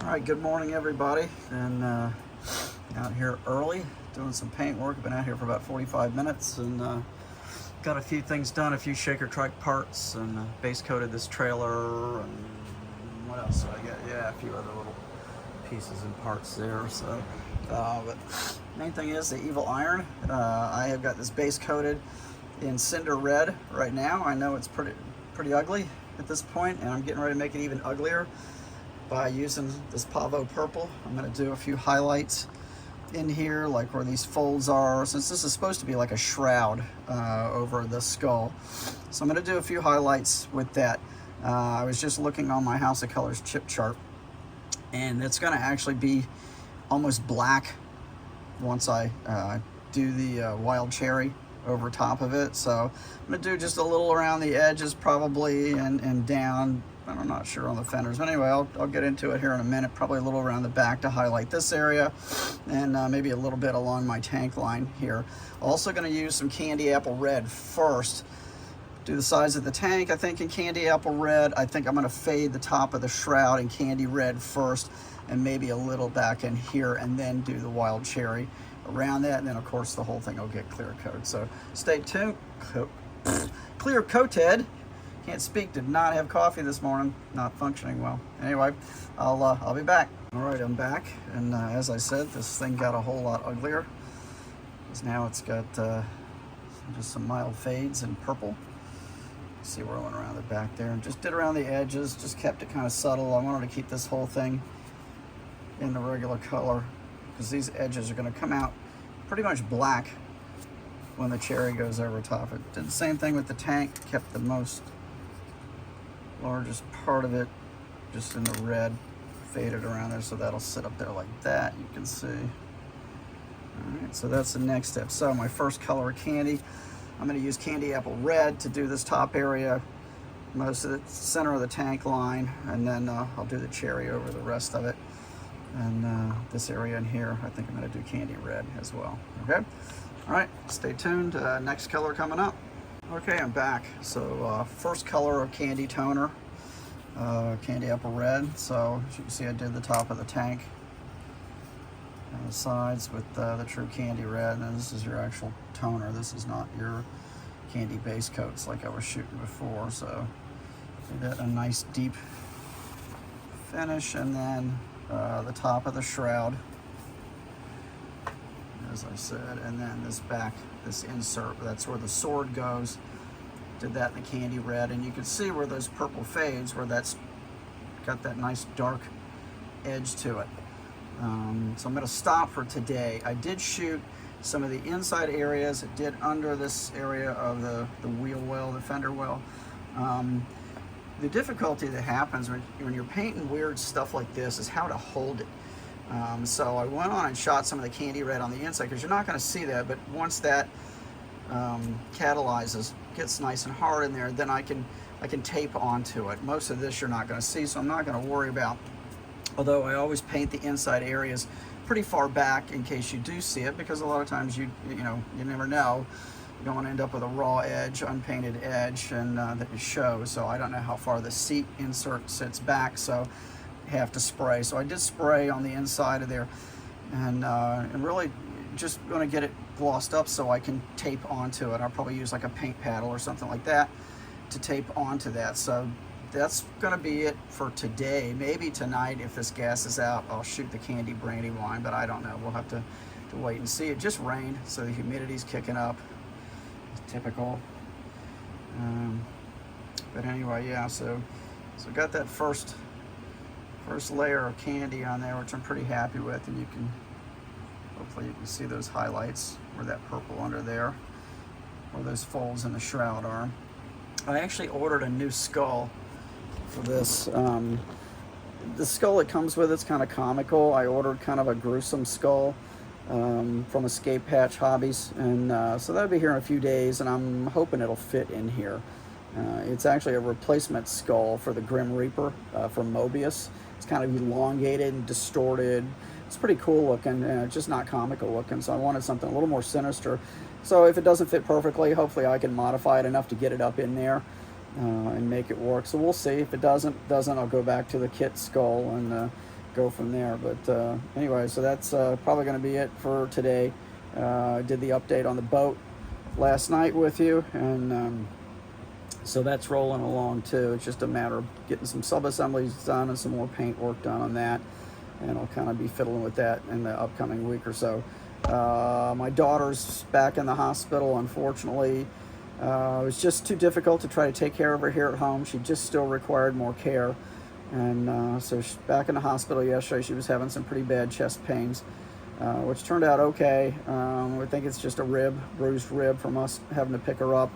All right, good morning everybody, and out here early doing some paint work. I've been out here for about 45 minutes and got a few things done, a few shaker trike parts, and base coated this trailer, and what else did I get? Yeah, a few other little pieces and parts there. So but main thing is the evil iron. I have got this base coated in cinder red right now. I know it's pretty ugly at this point, and I'm getting ready to make it even uglier by using this Pavo purple. I'm going to do a few highlights in here, like where these folds are, since this is supposed to be like a shroud over the skull. So I'm going to do a few highlights with that. I was just looking on my House of Colors chip chart, and it's going to actually be almost black once I do the wild cherry over top of it. So I'm going to do just a little around the edges probably, and down. I'm not sure on the fenders, but anyway, I'll get into it here in a minute. Probably a little around the back to highlight this area, and maybe a little bit along my tank line here. Also going to use some candy apple red first. Do the sides of the tank, I think, in candy apple red. I think I'm going to fade the top of the shroud in candy red first, and maybe a little back in here, and then do the wild cherry around that, and then of course the whole thing will get clear coat. So stay tuned. Clear coated. Can't speak, did not have coffee this morning, not functioning well. Anyway, I'll be back. All right, I'm back, and as I said, this thing got a whole lot uglier, because now it's got just some mild fades in purple. See, rolling around the back there, and just did around the edges, just kept it kind of subtle. I wanted to keep this whole thing in the regular color, because these edges are going to come out pretty much black when the cherry goes over top. It did the same thing with the tank, kept the largest part of it just in the red, faded around there, so that'll sit up there like that, you can see. All right, so that's the next step. So my first color of candy, I'm going to use candy apple red to do this top area, most of the center of the tank line, and then I'll do the cherry over the rest of it. And this area in here, I think I'm going to do candy red as well. Okay? All right, stay tuned. Next color coming up. Okay, I'm back. So first color of candy toner, candy apple red. So as you can see, I did the top of the tank and the sides with the true candy red. And this is your actual toner. This is not your candy base coats like I was shooting before. So did that a nice deep finish, and then the top of the shroud, as I said, and then this back, this insert, that's where the sword goes. Did that in the candy red, and you can see where those purple fades, where that's got that nice dark edge to it. So I'm going to stop for today. I did shoot some of the inside areas. It did under this area of the wheel well, the fender well. The difficulty that happens when you're painting weird stuff like this is how to hold it. So I went on and shot some of the candy red on the inside, because you're not going to see that, but once that catalyzes, gets nice and hard in there, then I can tape onto it. Most of this you're not going to see, so I'm not going to worry about. Although I always paint the inside areas pretty far back in case you do see it, because a lot of times you never know. You don't want to end up with a raw edge, unpainted edge, and that it shows. So I don't know how far the seat insert sits back, so have to spray. So I did spray on the inside of there, and really just going to get it glossed up so I can tape onto it. I'll probably use like a paint paddle or something like that to tape onto that. So that's going to be it for today. Maybe tonight, if this gas is out, I'll shoot the candy brandy wine, but I don't know. We'll have to wait and see. It just rained, so the humidity's kicking up. Typical. But anyway, yeah, so got that first layer of candy on there, which I'm pretty happy with, and hopefully you can see those highlights where that purple under there, where those folds in the shroud are. I actually ordered a new skull for this. The skull it comes with, it's kind of comical. I ordered kind of a gruesome skull from Escape Patch Hobbies, and so that'll be here in a few days, and I'm hoping it'll fit in here. It's actually a replacement skull for the Grim Reaper from Mobius. It's kind of elongated and distorted. It's pretty cool looking, just not comical looking, so I wanted something a little more sinister. So if it doesn't fit perfectly, hopefully I can modify it enough to get it up in there and make it work. So we'll see. If it doesn't, I'll go back to the kit skull and go from there. But anyway, so that's probably going to be it for today. I did the update on the boat last night with you, and so that's rolling along too. It's just a matter of getting some sub-assemblies done and some more paint work done on that, and I'll kind of be fiddling with that in the upcoming week or so. My daughter's back in the hospital, unfortunately. It was just too difficult to try to take care of her here at home. She just still required more care, and so she's back in the hospital yesterday. She was having some pretty bad chest pains, which turned out okay. I think it's just a bruised rib from us having to pick her up.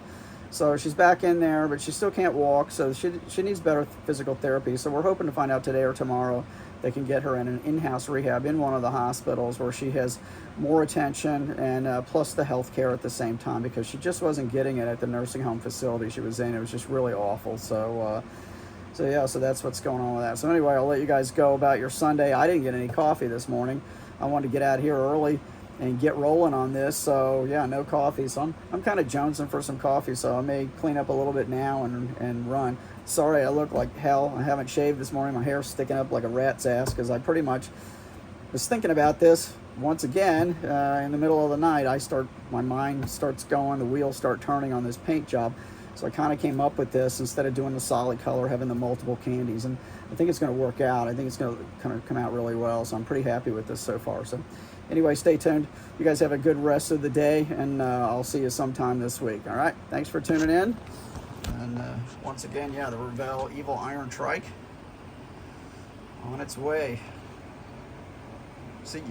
So she's back in there, but she still can't walk, so she needs better physical therapy. So we're hoping to find out today or tomorrow they can get her in an in-house rehab in one of the hospitals where she has more attention and plus the health care at the same time, because she just wasn't getting it at the nursing home facility she was in. It was just really awful. So yeah, so that's what's going on with that. So anyway, I'll let you guys go about your Sunday. I didn't get any coffee this morning. I wanted to get out here early and get rolling on this. So yeah, no coffee. So I'm kind of jonesing for some coffee. So I may clean up a little bit now and run. Sorry, I look like hell. I haven't shaved this morning. My hair's sticking up like a rat's ass because I pretty much was thinking about this once again in the middle of the night. My mind starts going, the wheels start turning on this paint job. So I kind of came up with this instead of doing the solid color, having the multiple candies, and I think it's going to work out. I think it's going to kind of come out really well. So I'm pretty happy with this so far. So anyway, stay tuned. You guys have a good rest of the day, and I'll see you sometime this week. All right, thanks for tuning in. And once again, yeah, the Revell Evil Iron Trike on its way. See ya.